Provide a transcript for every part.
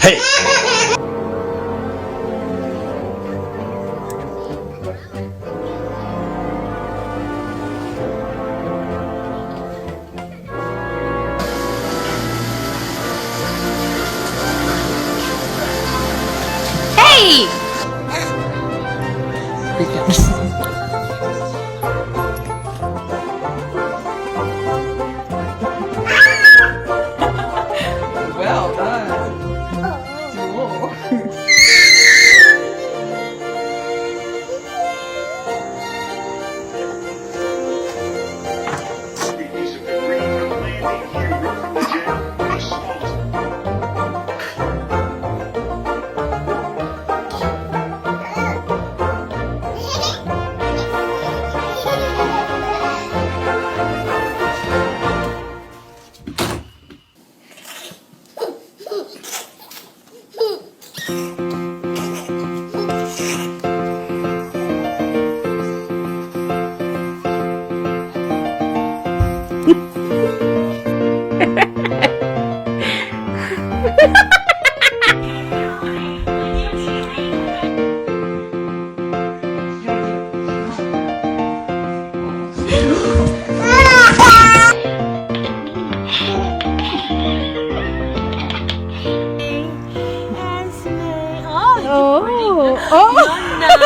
Hey! Hey! Well done. Cool. Piece of debris from the landing. You were from the jet. The smallest.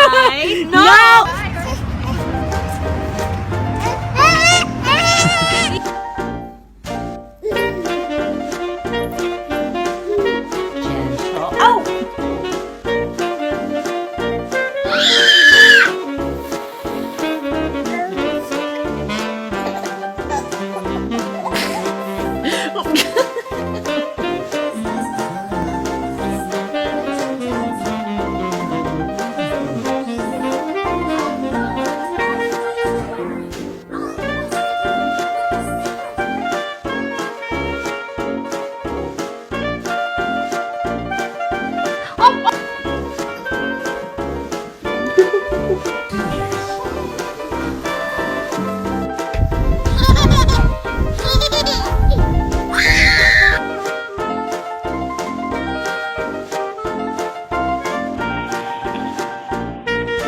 Nice. No!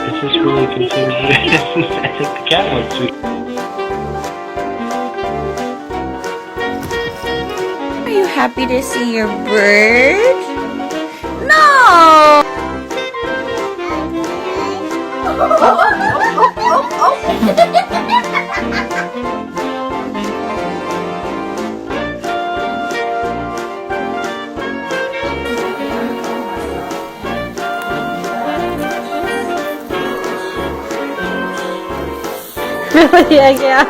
Is this really considered? I think the cat went sweet. Are you happy to see your bird? No! yeah.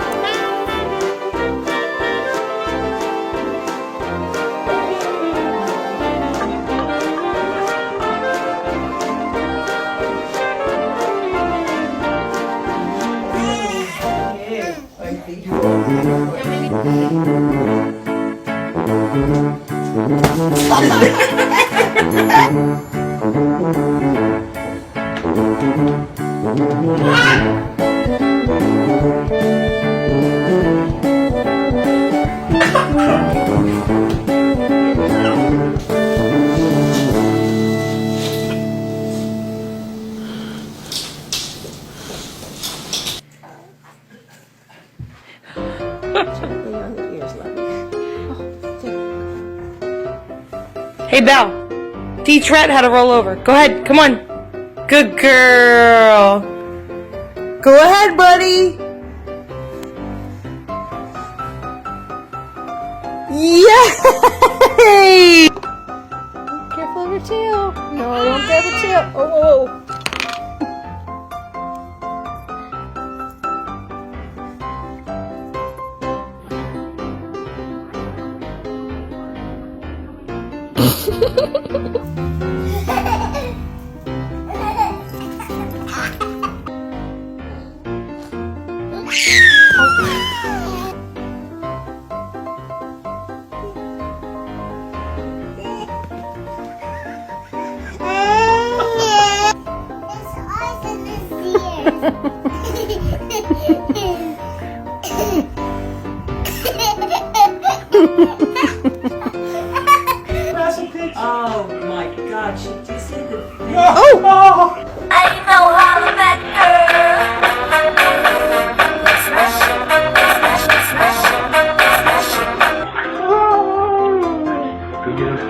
Hey, Belle. Teach Rhett how to roll over. Go ahead. Come on. Good girl. Go ahead, buddy. Yay! Careful of your tail. No, don't grab your tail. Oh. Recipe. Oh my god, she just did the thing. Oh! I know how to met her. Smash it, smash it, smash Go get him.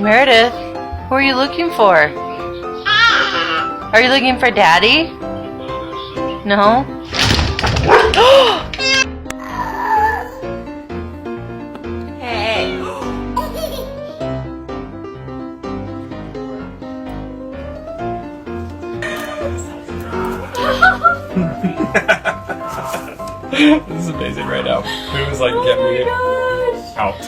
Meredith, who are you looking for? Are you looking for Daddy? No? Hey. This is amazing right now. It was like, get me out.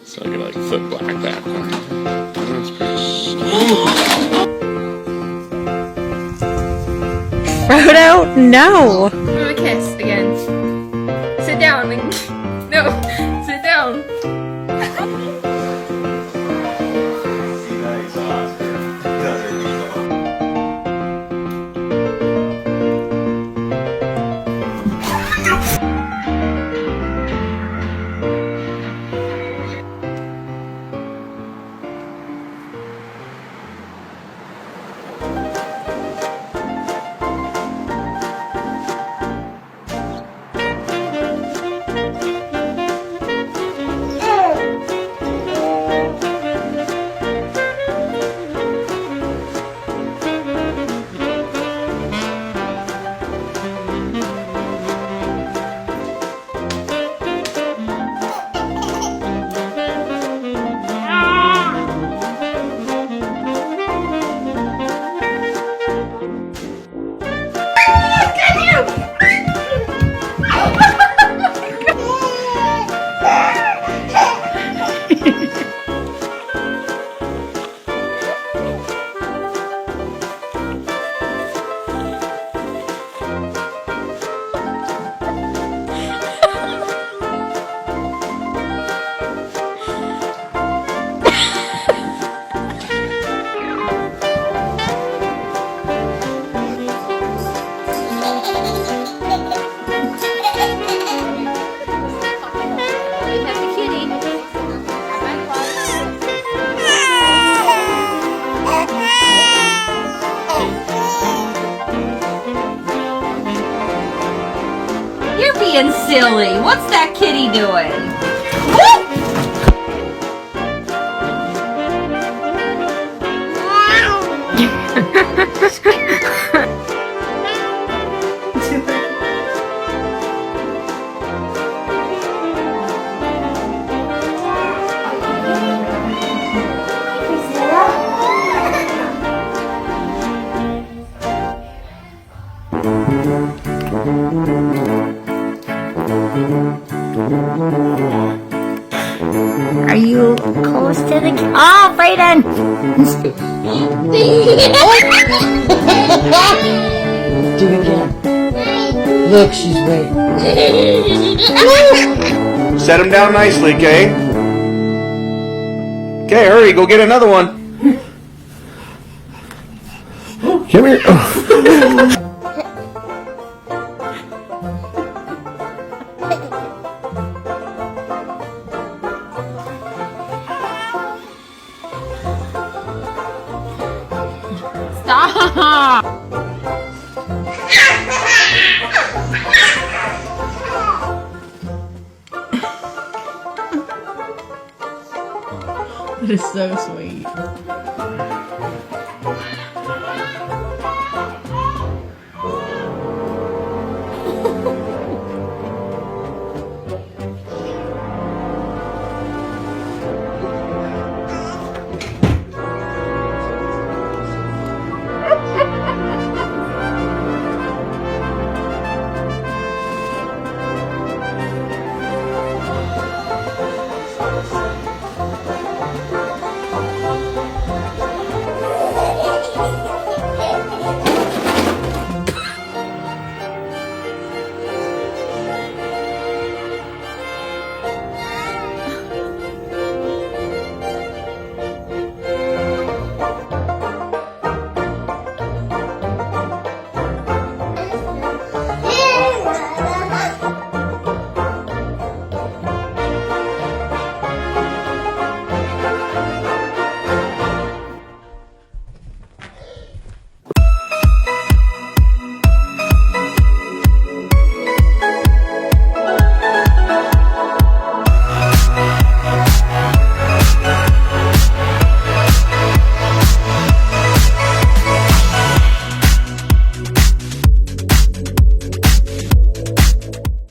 So I get like foot black that one. That's pretty. Frodo, no! Give him a kiss again. Sit down. No, sit down. You're being silly. What's that kitty doing? Are you close to the... Oh, Brayden! Do it again. Look, she's waiting. Set him down nicely, Kay. Okay, hurry, go get another one. Come here. Stop! That is so sweet.